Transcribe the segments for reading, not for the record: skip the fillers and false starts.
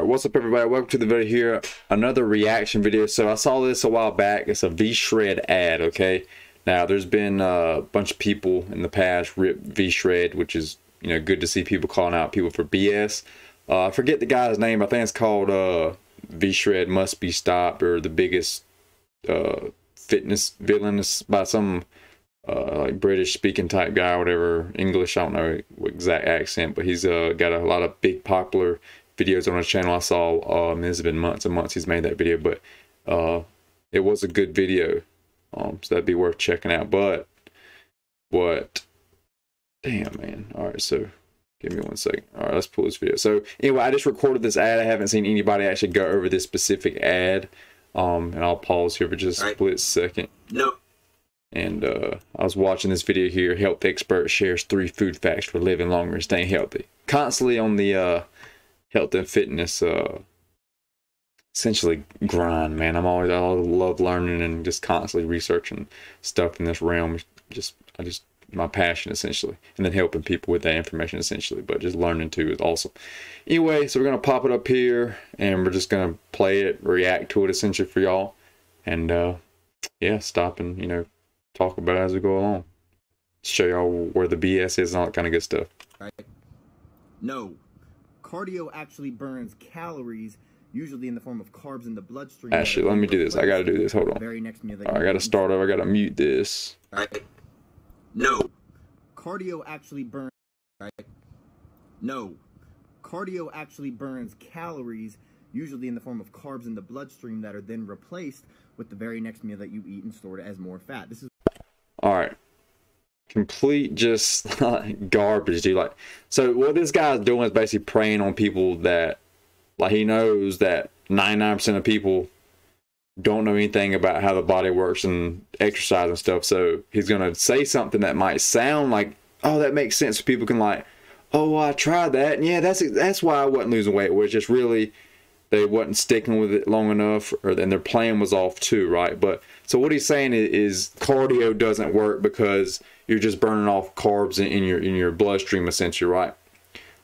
What's up, everybody? Welcome to the video here. Another reaction video. So I saw this a while back. It's a V-Shred ad, okay? Now, there's been a bunch of people in the past rip V-Shred, which is, you know, good to see people calling out people for BS. I forget the guy's name. I think it's called V-Shred Must Be Stopped, or the biggest fitness villain by some like British speaking type guy or whatever, English, I don't know what exact accent, but he's got a lot of big popular videos on his channel. I saw this has been months and months he's made that video, but it was a good video, so that'd be worth checking out. But what, damn, man. All right, so give me 1 second. All right, let's pull this video. So anyway, I just recorded this ad. I haven't seen anybody actually go over this specific ad, and I'll pause here for just a split second. Nope. And I was watching this video here. Health expert shares 3 food facts for living longer and staying healthy. Constantly on the health and fitness essentially grind, man. I love learning and just constantly researching stuff in this realm. My passion, essentially, and then helping people with that information, essentially. But just learning too is awesome. Anyway, so we're gonna pop it up here and we're just gonna play it, react to it essentially for y'all, and yeah, stop and, you know, talk about it as we go along. Show y'all where the BS is and all that kind of good stuff. Right. No. Cardio actually burns calories, usually in the form of carbs in the bloodstream. Actually, let me do this. I gotta do this. Hold on. Very next meal that I gotta start over. I gotta mute this. Right. No. Cardio actually burns. Right. No. Cardio actually burns calories, usually in the form of carbs in the bloodstream that are then replaced with the very next meal that you eat and stored as more fat. This is all right. Complete just garbage, dude. Like, so what this guy's doing is basically preying on people that, like, he knows that 99% of people don't know anything about how the body works and exercise and stuff. So he's gonna say something that might sound like, oh, that makes sense. So people can like, oh, well, I tried that, and yeah, that's why I wasn't losing weight. Where it's just really they wasn't sticking with it long enough, or then their plan was off too, right? But so what he's saying is cardio doesn't work because you're just burning off carbs in your bloodstream, essentially, right?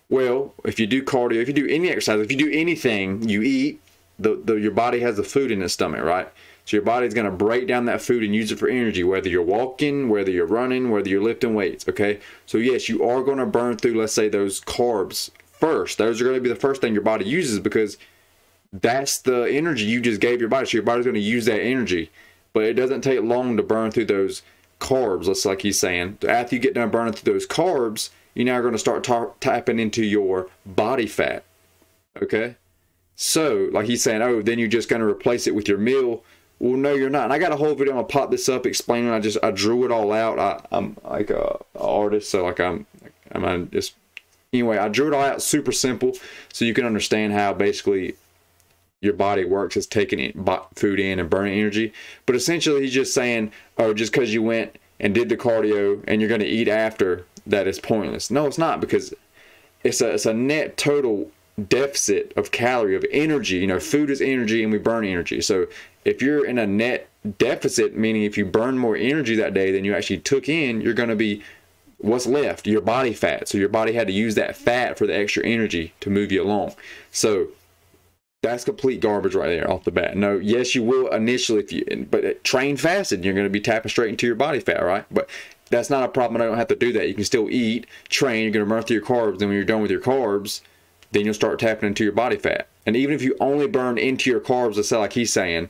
Well, if you do cardio, if you do any exercise, if you do anything, you eat, your body has the food in its stomach, right? So your body's going to break down that food and use it for energy, whether you're walking, whether you're running, whether you're lifting weights, okay? So yes, you are going to burn through, let's say, those carbs first. Those are going to be the first thing your body uses because that's the energy you just gave your body. So your body's going to use that energy. But it doesn't take long to burn through those carbs, just like he's saying. After you get done burning through those carbs, you're now going to start tapping into your body fat, okay? So, like he's saying, oh, then you're just going to replace it with your meal. Well, no, you're not. And I got a whole video. I'm going to pop this up explaining. I drew it all out. I'm like an artist, so like I'm just, anyway, I drew it all out super simple so you can understand how basically your body works as taking food in and burning energy. But essentially he's just saying, oh, just because you went and did the cardio and you're going to eat after, that is pointless. No, it's not, because it's a net total deficit of calorie, of energy. You know, food is energy and we burn energy. So if you're in a net deficit, meaning if you burn more energy that day than you actually took in, you're going to be, what's left? Your body fat. So your body had to use that fat for the extra energy to move you along. So that's complete garbage right there off the bat. No, yes, you will initially, but train fasted, you're going to be tapping straight into your body fat, right? But that's not a problem. I don't have to do that. You can still eat, train, you're going to burn through your carbs, and when you're done with your carbs, then you'll start tapping into your body fat. And even if you only burn into your carbs, let's say like he's saying,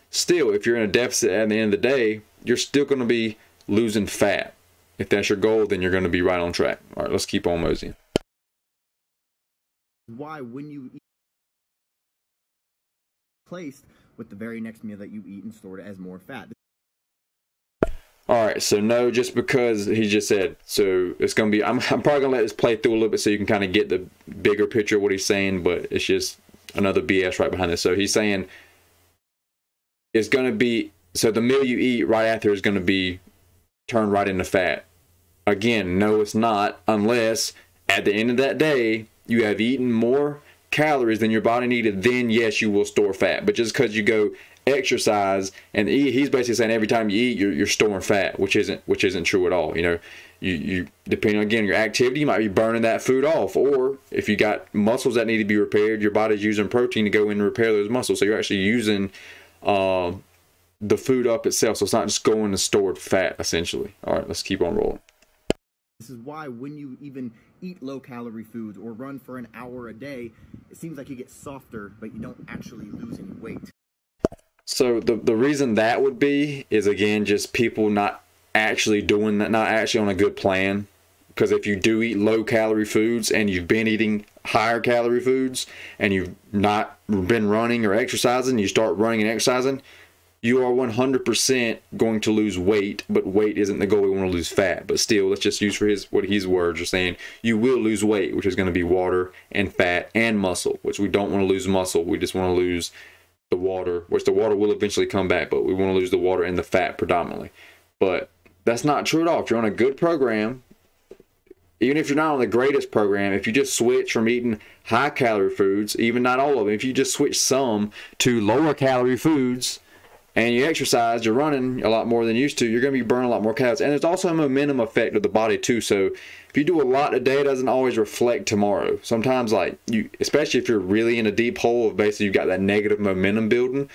still, if you're in a deficit at the end of the day, you're still going to be losing fat. If that's your goal, then you're going to be right on track. All right, let's keep on moseying. Why, when you eat, placed with the very next meal that you eat and stored as more fat. All right, so no, just because he just said, so it's going to be, I'm probably going to let this play through a little bit so you can kind of get the bigger picture of what he's saying, but it's just another BS right behind this. So he's saying it's going to be, so the meal you eat right after is going to be turned right into fat. Again, no, it's not, unless at the end of that day, you have eaten more calories than your body needed, then yes, you will store fat. But just because you go exercise and eat, he's basically saying every time you eat, you're storing fat, which isn't true at all. You know, you depending on, again, your activity, you might be burning that food off. Or if you got muscles that need to be repaired, your body's using protein to go in and repair those muscles. So you're actually using the food up itself. So it's not just going to stored fat, essentially. All right, let's keep on rolling. This is why when you even eat low-calorie foods or run for an hour a day, it seems like you get softer, but you don't actually lose any weight. So the reason that would be is, again, just people not actually doing that, not actually on a good plan. Because if you do eat low-calorie foods and you've been eating higher-calorie foods and you've not been running or exercising, you start running and exercising, you are 100% going to lose weight, but weight isn't the goal. We want to lose fat. But still, let's just use for what his words are saying. You will lose weight, which is going to be water and fat and muscle, which we don't want to lose muscle. We just want to lose the water, which the water will eventually come back, but we want to lose the water and the fat predominantly. But that's not true at all. If you're on a good program, even if you're not on the greatest program, if you just switch from eating high-calorie foods, even not all of them, if you just switch some to lower-calorie foods, and you exercise, you're running a lot more than you used to, you're going to be burning a lot more calories. And there's also a momentum effect of the body too. So if you do a lot today, it doesn't always reflect tomorrow. Sometimes, like, you, especially if you're really in a deep hole of basically you've got that negative momentum building,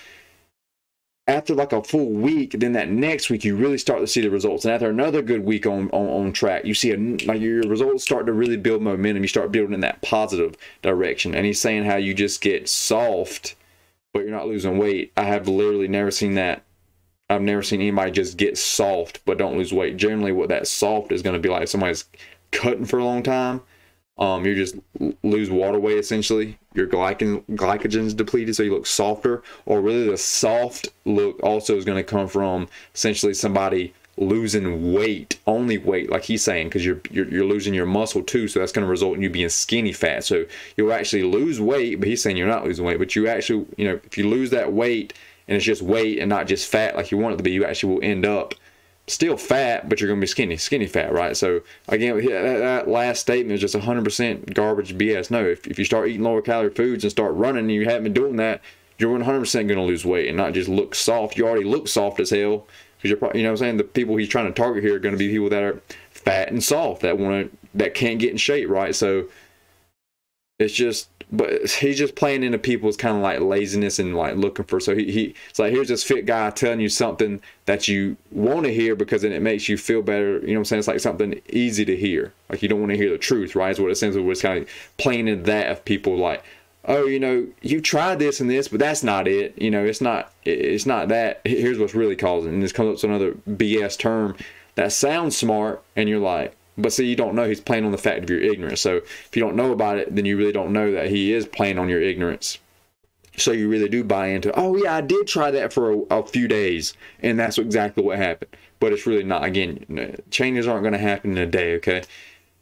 after like a full week, then that next week you really start to see the results. And after another good week on track, you see like your results start to really build momentum. You start building in that positive direction. And he's saying how you just get soft, but you're not losing weight. I have literally never seen that. I've never seen anybody just get soft but don't lose weight. Generally, what that soft is going to be like, somebody's cutting for a long time. You just lose water weight, essentially. Your glycogen is depleted, so you look softer. Or really, the soft look also is going to come from essentially somebody losing weight, only weight, like he's saying, because you're losing your muscle too, so that's going to result in you being skinny fat. So you'll actually lose weight, but he's saying you're not losing weight, but you actually, you know, if you lose that weight and it's just weight and not just fat like you want it to be, you actually will end up still fat, but you're going to be skinny fat, right? So again, that last statement is just 100% garbage BS. No, if you start eating lower calorie foods and start running and you haven't been doing that, you're 100% going to lose weight and not just look soft. You already look soft as hell. Because you're probably, you know what I'm saying, the people he's trying to target here are going to be people that are fat and soft, that can't get in shape, right? So it's just, but he's just playing into people's kind of like laziness and like looking for, so it's like, here's this fit guy telling you something that you want to hear because then it makes you feel better. You know what I'm saying? It's like something easy to hear. Like you don't want to hear the truth, right? Is what it essentially was kind of playing into that of people like, oh, you know, you tried this and this, but that's not it. You know, it's not that. Here's what's really causing. And this comes up to another BS term that sounds smart, and you're like, but see, you don't know he's playing on the fact of your ignorance. So if you don't know about it, then you really don't know that he is playing on your ignorance. So you really do buy into, oh yeah, I did try that for a few days, and that's exactly what happened. But it's really not. Again, changes aren't going to happen in a day, okay?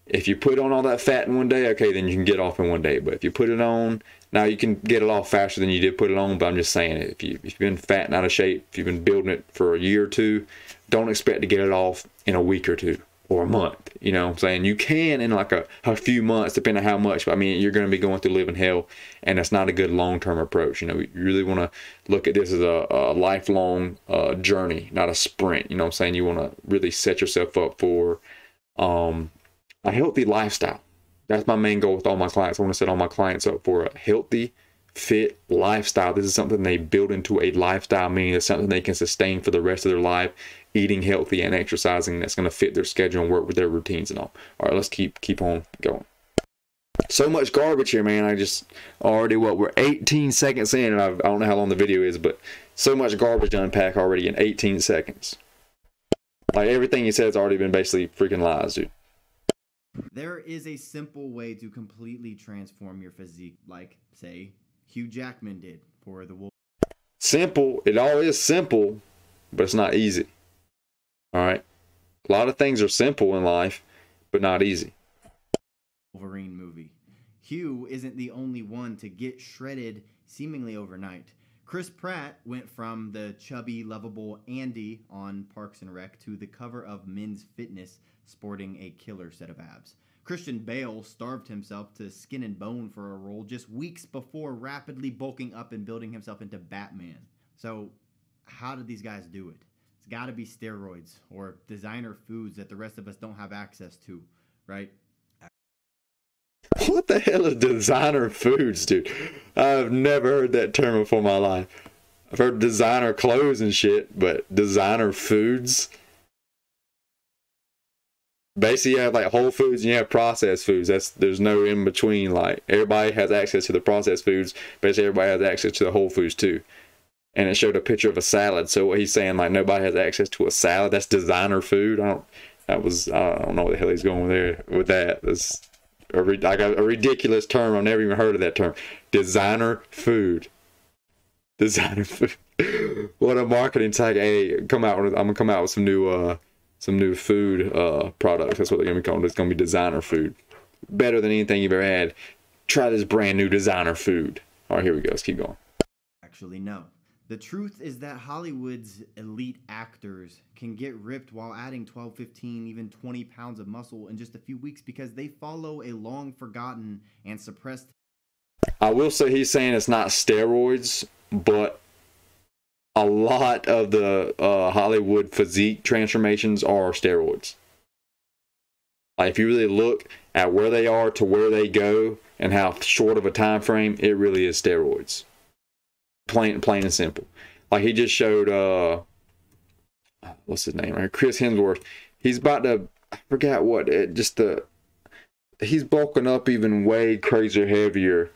If you put on all that fat in one day, okay, then you can get off in one day. But if you put it on, now you can get it off faster than you did put it on. But I'm just saying, if you've been fat and out of shape, if you've been building it for a year or two, don't expect to get it off in a week or two or a month. You know what I'm saying? You can in like a few months, depending on how much. But I mean, you're going to be going through living hell, and that's not a good long-term approach. You know, you really want to look at this as a lifelong journey, not a sprint. You know what I'm saying? You want to really set yourself up for a healthy lifestyle. That's my main goal with all my clients. I want to set all my clients up for a healthy, fit lifestyle. This is something they build into a lifestyle, meaning it's something they can sustain for the rest of their life, eating healthy and exercising that's going to fit their schedule and work with their routines and all. All right, let's keep on going. So much garbage here, man. I just already, we're 18 seconds in, and I don't know how long the video is, but so much garbage to unpack already in 18 seconds. Like everything he said has already been basically freaking lies, dude. There is a simple way to completely transform your physique, like, say, Hugh Jackman did for the Wolf. Simple. It all is simple, but it's not easy. All right? A lot of things are simple in life, but not easy. Wolverine movie. Hugh isn't the only one to get shredded seemingly overnight. Chris Pratt went from the chubby, lovable Andy on Parks and Rec to the cover of Men's Fitness sporting a killer set of abs. Christian Bale starved himself to skin and bone for a role just weeks before rapidly bulking up and building himself into Batman. So how did these guys do it? It's got to be steroids or designer foods that the rest of us don't have access to, right? What the hell is designer foods, dude? I've never heard that term before in my life. I've heard designer clothes and shit, but designer foods? Basically, you have like whole foods and you have processed foods. There's no in between. Like, everybody has access to the processed foods. Basically, everybody has access to the whole foods too. And it showed a picture of a salad. So what he's saying, like, nobody has access to a salad. That's designer food. I don't know what the hell he's going there with that. That's a ridiculous term. I've never even heard of that term. Designer food. Designer food. What a marketing tag. Hey, I'm gonna come out with some new food products. That's what they're gonna be called. It's gonna be designer food. Better than anything you've ever had. Try this brand new designer food. All right, here we go. Let's keep going. Actually, no. The truth is that Hollywood's elite actors can get ripped while adding 12, 15, even 20 pounds of muscle in just a few weeks because they follow a long forgotten and suppressed. I will say he's saying it's not steroids, but a lot of the Hollywood physique transformations are steroids. Like, if you really look at where they are to where they go and how short of a time frame, it really is steroids. Plain and simple. Like, he just showed what's his name right? Chris Hemsworth. He's about to, I forgot what, he's bulking up even way crazier, heavier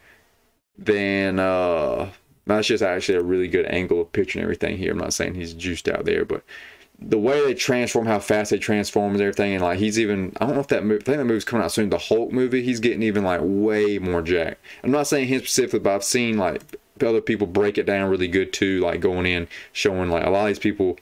than that's just actually a really good angle of picture and everything here. I'm not saying he's juiced out there, but the way they transform, how fast they transform and everything, and like, he's even, I don't know if that movie, I think that movie's coming out soon, the Hulk movie, he's getting even like way more jacked. I'm not saying him specifically, but I've seen like other people break it down really good too, like going in, showing like a lot of these people,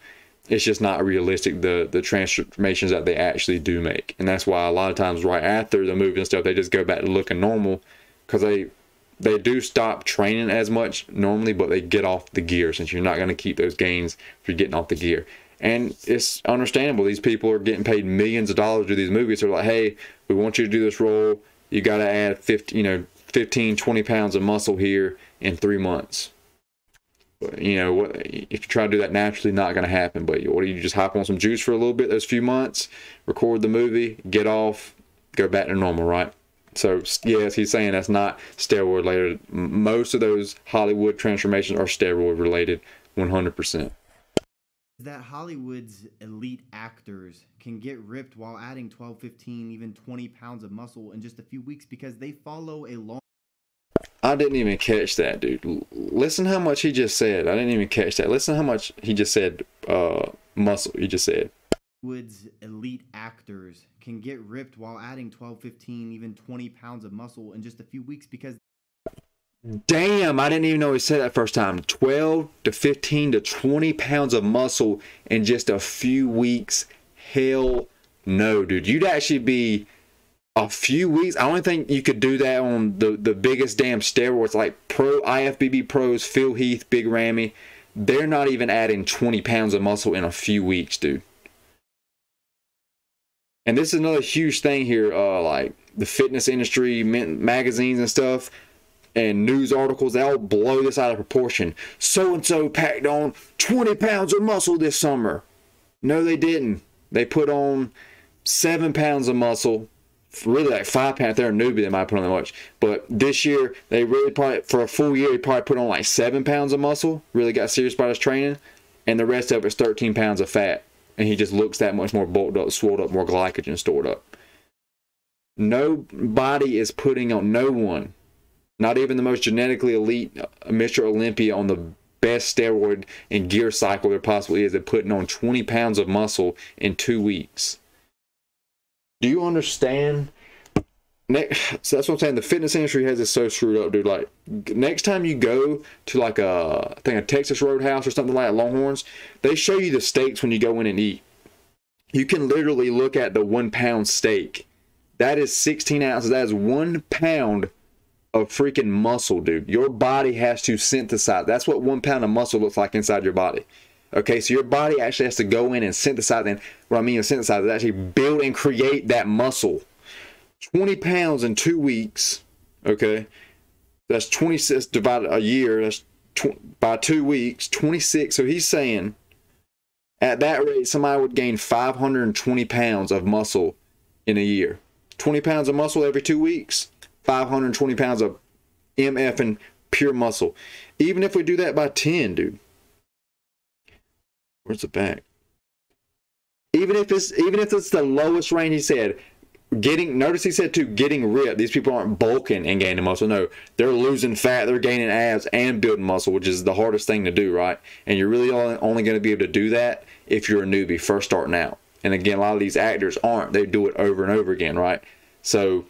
it's just not realistic, the transformations that they actually do make. And that's why a lot of times right after the movie and stuff, they just go back to looking normal, because they do stop training as much normally, but they get off the gear, since you're not going to keep those gains if you're getting off the gear. And it's understandable. These people are getting paid millions of dollars to do these movies. They're like, hey, we want you to do this role. You got to add 15, 20 pounds of muscle here in 3 months. But, you know, if you try to do that naturally, not going to happen. But what do you just hop on some juice for a little bit, those few months, record the movie, get off, go back to normal, right? So, yes, he's saying that's not steroid related. Most of those Hollywood transformations are steroid related, 100%. That Hollywood's elite actors can get ripped while adding 12, 15, even 20 pounds of muscle in just a few weeks because they follow a long... I didn't even catch that, dude. Listen how much he just said. I didn't even catch that. Listen how much he just said, muscle, he just said. Hollywood's elite actors can get ripped while adding 12, 15, even 20 pounds of muscle in just a few weeks because... Damn, I didn't even know he said that first time. 12 to 15 to 20 pounds of muscle in just a few weeks. Hell no, dude. You'd actually be a few weeks. I don't think you could do that on the biggest damn steroids like IFBB pros, Phil Heath, Big Ramy. They're not even adding 20 pounds of muscle in a few weeks, dude. And this is another huge thing here, like the fitness industry, magazines and stuff, and news articles, they all blow this out of proportion. So-and-so packed on 20 pounds of muscle this summer. No, they didn't. They put on 7 pounds of muscle. Really like 5 pounds. If they're a newbie, they might put on that much. But this year, they really probably, for a full year, they probably put on like 7 pounds of muscle. Really got serious about his training. And the rest of it is 13 pounds of fat. And he just looks that much more bulked up, swelled up, more glycogen stored up. Nobody is putting on, no one, not even the most genetically elite Mr. Olympia on the best steroid and gear cycle there possibly is, at putting on 20 pounds of muscle in 2 weeks. Do you understand? So that's what I'm saying. The fitness industry has it so screwed up, dude. Like, next time you go to like I think a Texas Roadhouse or something like that, Longhorns, they show you the steaks when you go in and eat. You can literally look at the 1 pound steak. That is 16 ounces. That is 1 pound of freaking muscle, dude. Your body has to synthesize. That's what 1 pound of muscle looks like inside your body. Okay, so your body actually has to go in and synthesize. And what I mean is synthesize is actually build and create that muscle. 20 pounds in 2 weeks. Okay, that's 26 divided a year. That's by 2 weeks, 26. So he's saying At that rate, somebody would gain 520 pounds of muscle in a year. 20 pounds of muscle every 2 weeks, 520 pounds of MF and pure muscle. Even if we do that by 10, dude. Where's the back? Even if it's the lowest range, he said, notice he said too, getting ripped. These people aren't bulking and gaining muscle. No, they're losing fat, they're gaining abs and building muscle, which is the hardest thing to do, right? And you're really only going to be able to do that if you're a newbie, first starting out. And again, a lot of these actors aren't. They do it over and over again, right? So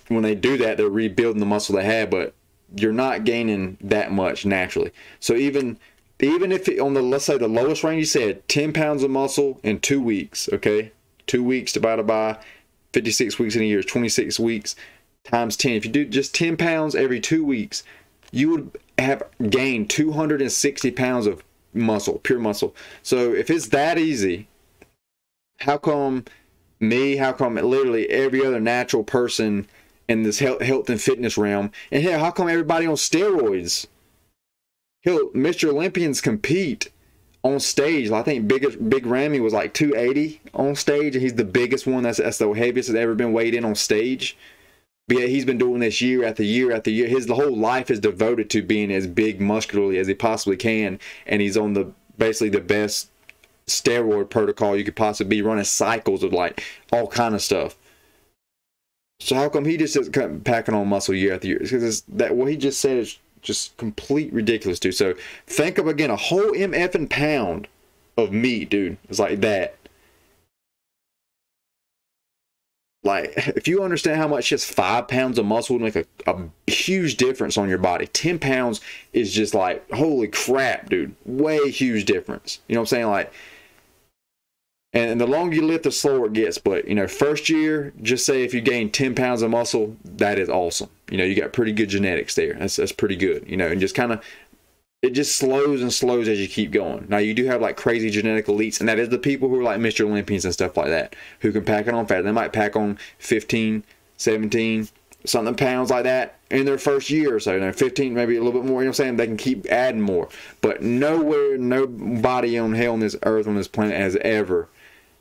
when they do that, they're rebuilding the muscle they have, but you're not gaining that much naturally. So even if on the, let's say the lowest range, you said 10 pounds of muscle in 2 weeks, okay? 2 weeks divided by 56 weeks in a year is 26 weeks times 10. If you do just 10 pounds every 2 weeks, you would have gained 260 pounds of muscle, pure muscle. So if it's that easy, how come literally every other natural person in this health and fitness realm, and hell, how come everybody on steroids? Hell, Mr. Olympians compete on stage. I think Big Ramy was like 280 on stage, and he's the biggest one. That's the heaviest that's ever been weighed in on stage. But yeah, he's been doing this year after year after year. His whole life is devoted to being as big muscularly as he possibly can, and he's on basically the best steroid protocol you could possibly be, running cycles of like all kind of stuff. So how come he just isn't packing on muscle year after year? Because what he just said is just complete ridiculous, dude. So think of, again, a whole MFing pound of meat, dude. It's like that. Like, if you understand how much just 5 pounds of muscle would make a huge difference on your body, 10 pounds is just like, holy crap, dude. Way huge difference. You know what I'm saying? Like, and the longer you lift, the slower it gets. But, you know, first year, just say if you gain 10 pounds of muscle, that is awesome. You know, you got pretty good genetics there. That's pretty good. You know, and just kind of, it just slows and slows as you keep going. Now, you do have like crazy genetic elites, and that is the people who are like Mr. Olympians and stuff like that, who can pack it on fat. They might pack on 15, 17, something pounds like that in their first year or so. You know, 15, maybe a little bit more. You know what I'm saying? They can keep adding more. But nobody on hell on this earth, on this planet, has ever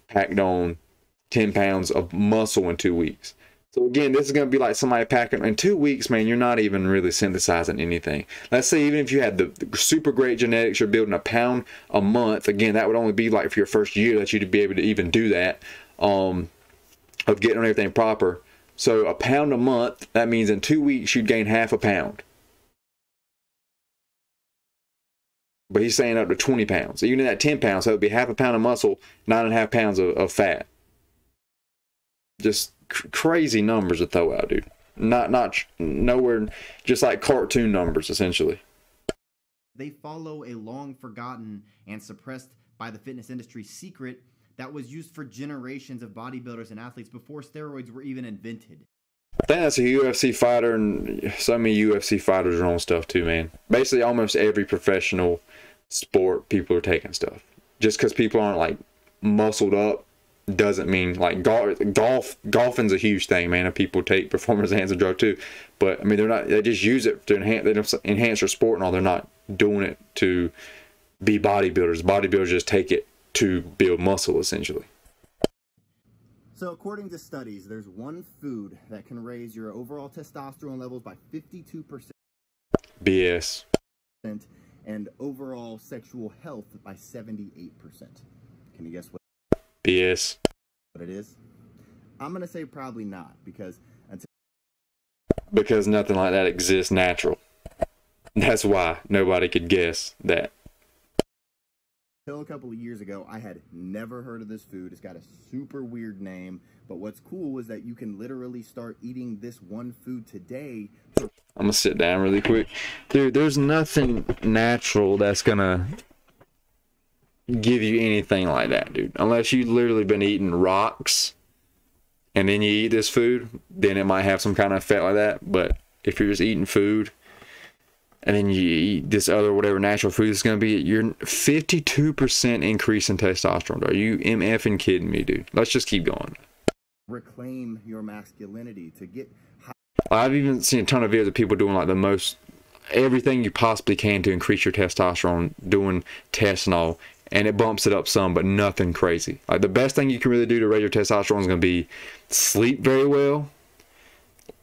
packed on 10 pounds of muscle in 2 weeks. So again, this is going to be like somebody packing in 2 weeks, man. You're not even really synthesizing anything. Let's say even if you had the super great genetics, you're building a pound a month. Again, that would only be like for your first year that you'd be able to even do that, of getting on everything proper. So a pound a month, that means in 2 weeks you'd gain half a pound. But he's saying up to 20 pounds. Even at 10 pounds, so it would be half a pound of muscle, 9.5 pounds of fat. Just crazy numbers to throw out, dude. Not nowhere, just like cartoon numbers, essentially. They follow a long forgotten and suppressed by the fitness industry secret that was used for generations of bodybuilders and athletes before steroids were even invented. I think that's a UFC fighter, and so many UFC fighters are on stuff too, man. Basically, almost every professional sport, people are taking stuff. Just because people aren't like muscled up doesn't mean, like, golfing's a huge thing, man, and people take performance enhancing drug too. But I mean, they just use it to enhance their sport and all. They're not doing it to be bodybuilders. Bodybuilders just take it to build muscle, essentially. So according to studies, there's one food that can raise your overall testosterone levels by 52%. BS. And overall sexual health by 78%. Can you guess what? BS. What it is? I'm going to say probably not, because nothing like that exists natural. That's why nobody could guess that. Until a couple of years ago, I had never heard of this food. It's got a super weird name, but what's cool is that you can literally start eating this one food today. I'm gonna sit down really quick. Dude, there's nothing natural that's gonna give you anything like that, dude. Unless you've literally been eating rocks and then you eat this food, then it might have some kind of effect like that. But if you're just eating food and then you eat this other whatever natural food is going to be, you're 52% increase in testosterone. Are you MFing kidding me, dude? Let's just keep going. Reclaim your masculinity to get high. I've even seen a ton of videos of people doing like the most, everything you possibly can to increase your testosterone, doing tests and all, and it bumps it up some, but nothing crazy. Like the best thing you can really do to raise your testosterone is going to be sleep very well,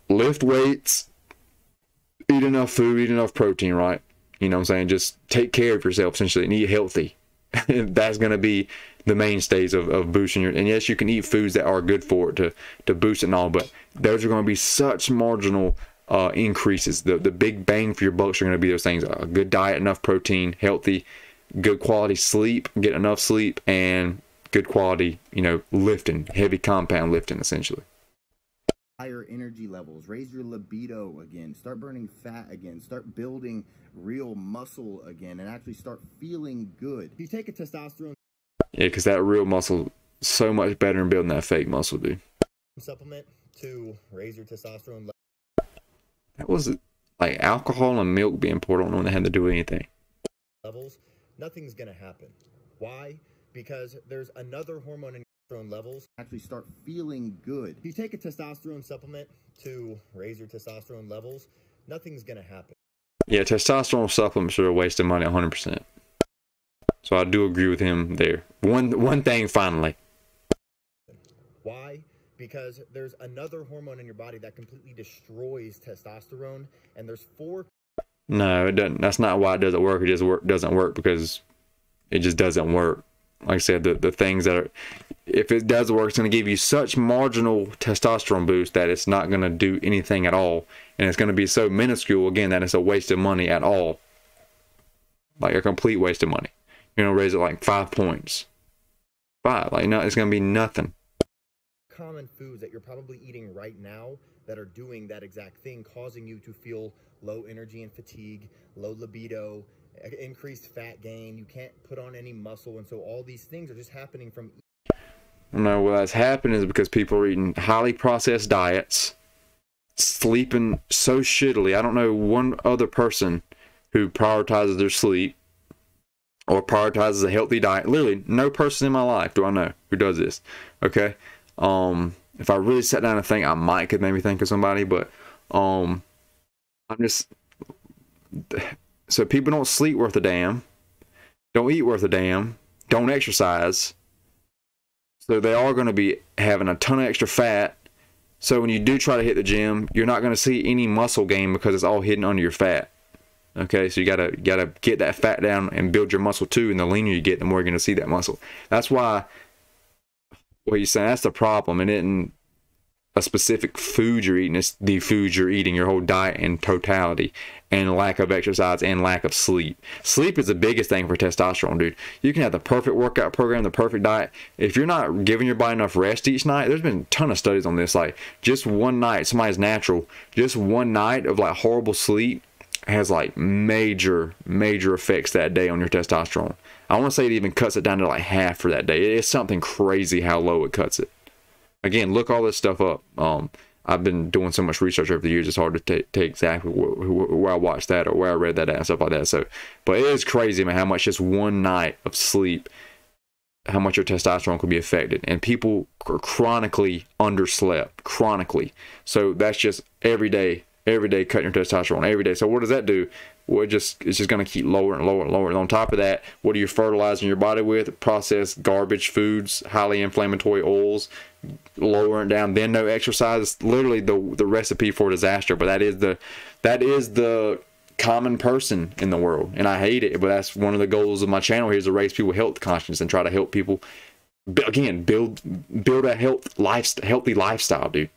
lift weights, eat enough food, eat enough protein, right? You know what I'm saying? Just take care of yourself essentially and eat healthy. That's going to be the mainstays of boosting your, and yes, you can eat foods that are good for it to boost it and all, but those are going to be such marginal increases. The big bang for your bucks are going to be those things: a good diet, enough protein, healthy, good quality sleep, get enough sleep, and good quality, you know, lifting, heavy compound lifting essentially. Higher energy levels, raise your libido again, start burning fat again, start building real muscle again, and actually start feeling good. If you take a testosterone because that real muscle is so much better than building that fake muscle, dude. supplement to raise your testosterone That was like alcohol and milk being poured on when they had to do anything. levels, nothing's gonna happen. Why? Because there's another hormone in your testosterone levels actually start feeling good. If you take a testosterone supplement to raise your testosterone levels, nothing's gonna happen. Yeah, testosterone supplements are a waste of money 100%. So I do agree with him there. One thing finally. Why? Because there's another hormone in your body that completely destroys testosterone, and there's 4. No, it doesn't. That's not why it doesn't work. It just doesn't work because it just doesn't work. Like I said, the things that are, if it does work, it's going to give you such marginal testosterone boost that it's not going to do anything at all, and it's going to be so minuscule again that it's a waste of money at all, like a complete waste of money. You know, raise it like 5 points, 5. Like no, it's going to be nothing. Common foods that you're probably eating right now that are doing that exact thing, causing you to feel low energy and fatigue, low libido, increased fat gain. You can't put on any muscle, and so all these things are just happening from. No, what that's happening is because people are eating highly processed diets, sleeping so shittily. I don't know one other person who prioritizes their sleep or prioritizes a healthy diet. Literally, no person in my life do I know who does this. Okay, if I really sat down and think, I might could maybe think of somebody, but I'm just, so people don't sleep worth a damn, don't eat worth a damn, don't exercise. So they are going to be having a ton of extra fat. So when you do try to hit the gym, you're not going to see any muscle gain because it's all hidden under your fat. Okay, so you gotta get that fat down and build your muscle too. And the leaner you get, the more you're going to see that muscle. That's why what you're saying, that's the problem. And it isn't a specific food you're eating, it's the food you're eating, your whole diet in totality, and lack of exercise and lack of sleep. Sleep is the biggest thing for testosterone, dude. You can have the perfect workout program, the perfect diet. If you're not giving your body enough rest each night, there's been a ton of studies on this. Like just one night, somebody's natural, just one night of like horrible sleep has like major effects that day on your testosterone. I want to say it even cuts it down to like half for that day. It's something crazy how low it cuts it. Again, look all this stuff up. I've been doing so much research over the years, it's hard to take exactly where I watched that or where I read that at and stuff like that. So, but it is crazy, man, how much just one night of sleep, how much your testosterone could be affected. And people are chronically underslept, chronically. So that's just every day cutting your testosterone every day. So what does that do? Well, it's just going to keep lower and lower and lower. And on top of that, what are you fertilizing your body with? Processed garbage foods, highly inflammatory oils, lowering down, then no exercise. Literally the recipe for disaster. But that is the common person in the world, and I hate it. But that's one of the goals of my channel here, is to raise people health conscious and try to help people again build a healthy lifestyle, dude.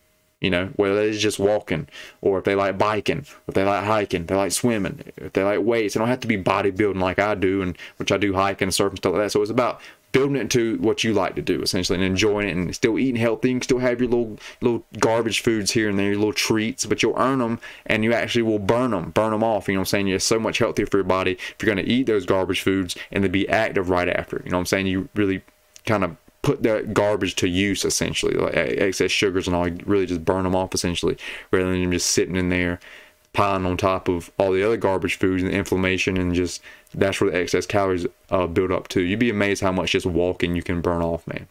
You know, whether it's just walking, or if they like biking, if they like hiking, they like swimming, if they like weights. It don't have to be bodybuilding like I do, and which I do hiking and surfing, stuff like that. So it's about building it into what you like to do, essentially, and enjoying it, and still eating healthy. You can still have your little garbage foods here and there, your little treats, but you'll earn them, and you actually will burn them off. You know what I'm saying? You're so much healthier for your body if you're going to eat those garbage foods and then be active right after. You know what I'm saying? You really kind of put that garbage to use, essentially, like excess sugars and all. You really just burn them off, essentially, rather than just sitting in there piling on top of all the other garbage foods and inflammation, and just that's where the excess calories build up to. You'd be amazed how much just walking you can burn off, man.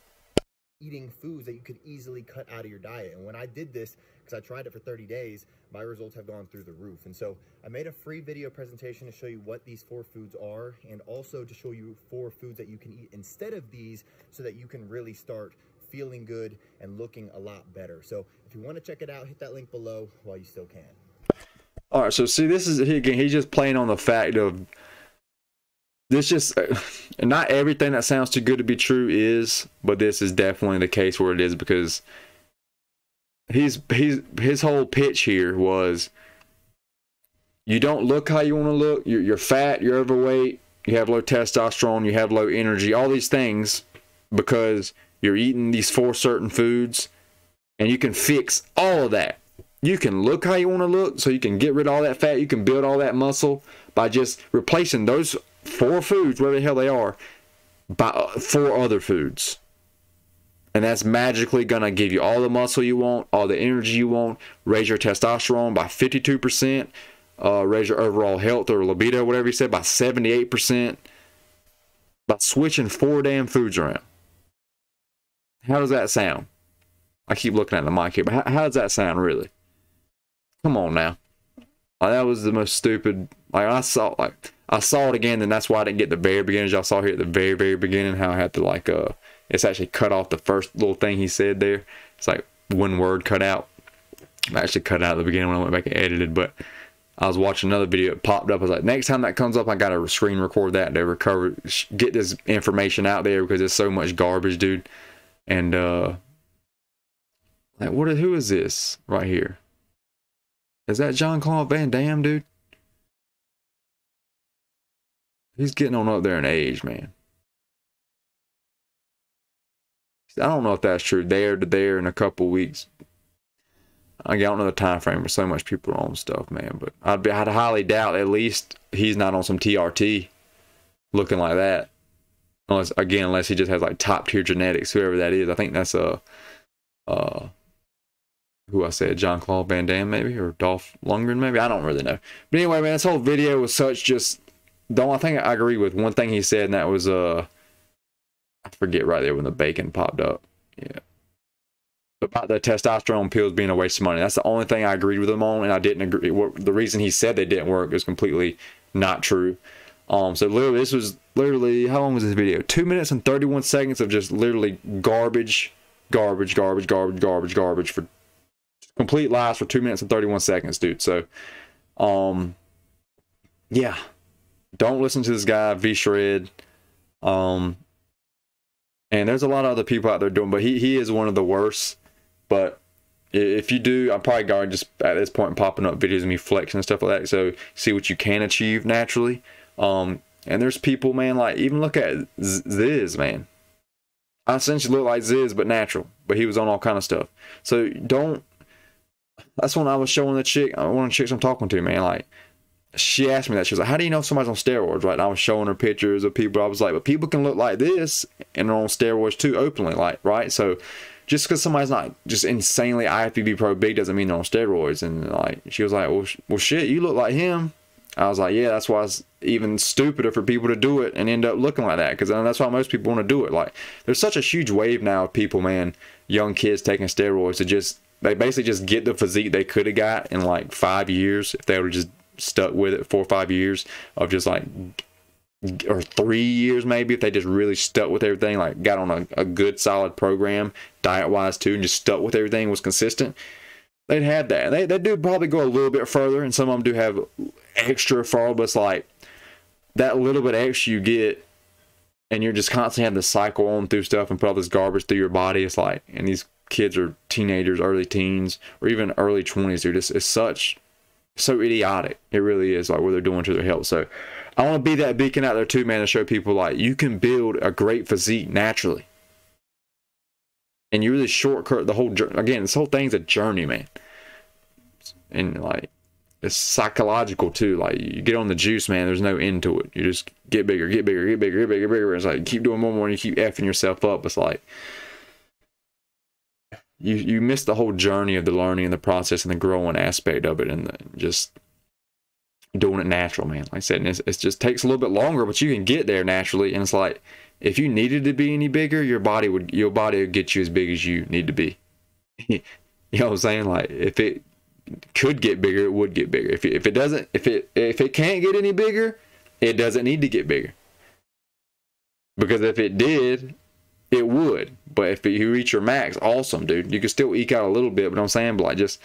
eating foods that you could easily cut out of your diet. And when I did this, because I tried it for 30 days, my results have gone through the roof. And so I made a free video presentation to show you what these 4 foods are, and also to show you 4 foods that you can eat instead of these, so that you can really start feeling good and looking a lot better. So if you want to check it out, hit that link below while you still can. All right, so see, this is, again, he's just playing on the fact of this. Just not everything that sounds too good to be true is, but this is definitely the case where it is, because his whole pitch here was, you don't look how you want to look, you're fat, you're overweight, you have low testosterone, you have low energy, all these things, because you're eating these 4 certain foods, and you can fix all of that. You can look how you want to look, so you can get rid of all that fat, you can build all that muscle by just replacing those 4 foods, whatever the hell they are, by 4 other foods. And that's magically going to give you all the muscle you want, all the energy you want, raise your testosterone by 52%, raise your overall health or libido, whatever you said, by 78%, by switching 4 damn foods around. How does that sound? I keep looking at the mic here, but how does that sound really? Come on now. Like, that was the most stupid. Like, I saw it again, and that's why I didn't get the very beginning. Y'all saw here at the very, very beginning how I had to, like, it's actually cut off the first little thing he said there. It's like 1 word cut out. I actually cut out at the beginning when I went back and edited, but I was watching another video, it popped up. I was like, next time that comes up, I gotta screen record that to recover, get this information out there, because there's so much garbage, dude. And like, who is this right here? Is that Jean-Claude Van Damme, dude? He's getting on up there in age, man. I don't know if that's true. There to there in a couple weeks. I don't know the time frame, but so much people are on stuff, man. But I'd highly doubt at least he's not on some TRT looking like that. Unless he just has like top tier genetics, whoever that is. I think that's who I said, Jean-Claude Van Damme maybe, or Dolph Lundgren maybe. I don't really know. But anyway, man, this whole video was such just. The only thing I agree with, one thing he said, and that was I forget right there when the bacon popped up. Yeah. About the testosterone pills being a waste of money. That's the only thing I agreed with him on, and I didn't agree. The reason he said they didn't work is completely not true. So literally, this was literally, how long was this video? 2 minutes and 31 seconds of just literally garbage for complete lies for 2 minutes and 31 seconds, dude. So, yeah, don't listen to this guy, V-Shred. And there's a lot of other people out there doing, but he is one of the worst. But if you do, I'm probably going just at this point popping up videos of me flexing and stuff like that, so see what you can achieve naturally. And there's people, man, like, even look at Ziz, man. I essentially look like Ziz, but natural. But he was on all kind of stuff. So don't. That's when I was showing the chick, one of the chicks I'm talking to, man. Like, she asked me that. She was like, "How do you know if somebody's on steroids?" Right? And I was showing her pictures of people. I was like, "But people can look like this and they're on steroids too, openly, like, right?" So just because somebody's not just insanely IFBB pro big doesn't mean they're on steroids. And like, she was like, well, shit, you look like him. I was like, yeah, that's why it's even stupider for people to do it and end up looking like that, because that's why most people want to do it. Like, there's such a huge wave now of people, man, young kids taking steroids to just, they basically just get the physique they could have got in like 5 years if they were just stuck with it, 4 or 5 years of just like, or 3 years maybe, if they just really stuck with everything, like got on a good solid program diet wise too, and just stuck with everything, was consistent, they'd had that. They do probably go a little bit further, and some of them do have extra far, but it's like that little bit extra you get, and you're just constantly having to cycle on through stuff and put all this garbage through your body. It's like, and these kids are teenagers, early teens, or even early 20s, dude. It's so idiotic. It really is, like, what they're doing to their health. So I want to be that beacon out there too, man, to show people like you can build a great physique naturally. And you really shortcut the whole journey. Again, this whole thing's a journey, man. And like, it's psychological too. Like, you get on the juice, man, there's no end to it. You just get bigger, get bigger, get bigger, get bigger, get bigger. It's like, you keep doing more and more, and you keep effing yourself up. It's like, you miss the whole journey of the learning and the process and the growing aspect of it, and just doing it natural, man. Like I said, it just takes a little bit longer, but you can get there naturally. And it's like, if you needed to be any bigger, your body would get you as big as you need to be. You know what I'm saying? Like, if it could get bigger, it would get bigger. If it doesn't, if it can't get any bigger, it doesn't need to get bigger. Because if it did, it would. But if you reach your max, awesome, dude. You can still eke out a little bit, but I'm saying, but like, just,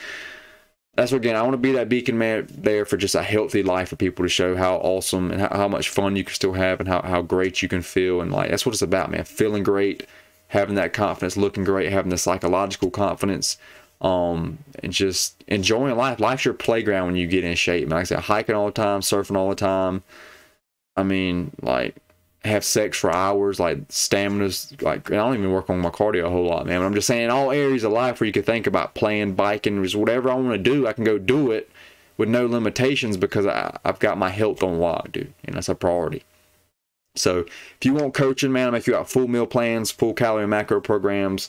that's what, again, I want to be that beacon man there for just a healthy life for people, to show how awesome and how much fun you can still have, and how great you can feel. And like, that's what it's about, man. Feeling great, having that confidence, looking great, having the psychological confidence, and just enjoying life. Life's your playground when you get in shape, man. Like I said, hiking all the time, surfing all the time. I mean, like, have sex for hours, like, stamina's, like, I don't even work on my cardio a whole lot, man. But I'm just saying, in all areas of life where you could think about playing, biking, just whatever I want to do, I can go do it with no limitations, because I've got my health on lock, dude, and that's a priority. So if you want coaching, man, I'll make you out full meal plans, full calorie and macro programs,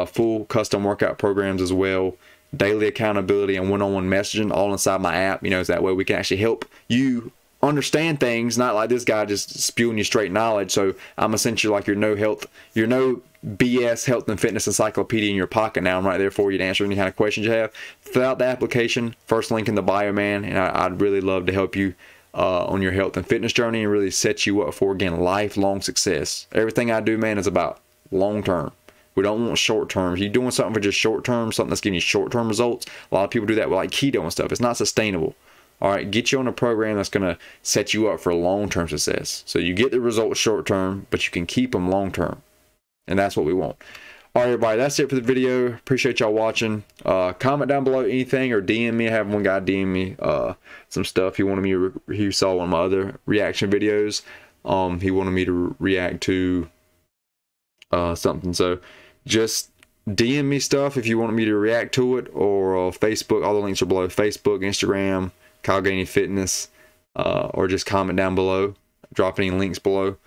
full custom workout programs as well, daily accountability and one-on-one messaging, all inside my app. You know, so that way we can actually help you understand things, not like this guy just spewing you straight knowledge. So I'm essentially like your no BS health and fitness encyclopedia in your pocket now. I'm right there for you to answer any kind of questions you have. Fill out the application, first link in the bio, man, and I'd really love to help you on your health and fitness journey, and really set you up for, again, lifelong success. Everything I do, man, is about long term. We don't want short term. If you're doing something for just short term, something that's giving you short term results, a lot of people do that with like keto and stuff. It's not sustainable. All right, get you on a program that's going to set you up for long-term success. So you get the results short-term, but you can keep them long-term. And that's what we want. All right, everybody, that's it for the video. Appreciate y'all watching. Comment down below anything, or DM me. I have one guy DM me some stuff he wanted me to he saw one of my other reaction videos. He wanted me to react to something. So just DM me stuff if you want me to react to it, or Facebook. All the links are below. Facebook, Instagram, Kyle Gainey Fitness, or just comment down below, drop any links below,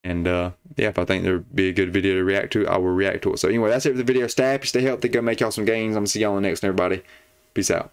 and yeah, if I think there'd be a good video to react to, I will react to it. So anyway, that's it for the video. Stay happy, stay healthy, go make y'all some gains. I'm gonna see y'all in the next one, everybody. Peace out.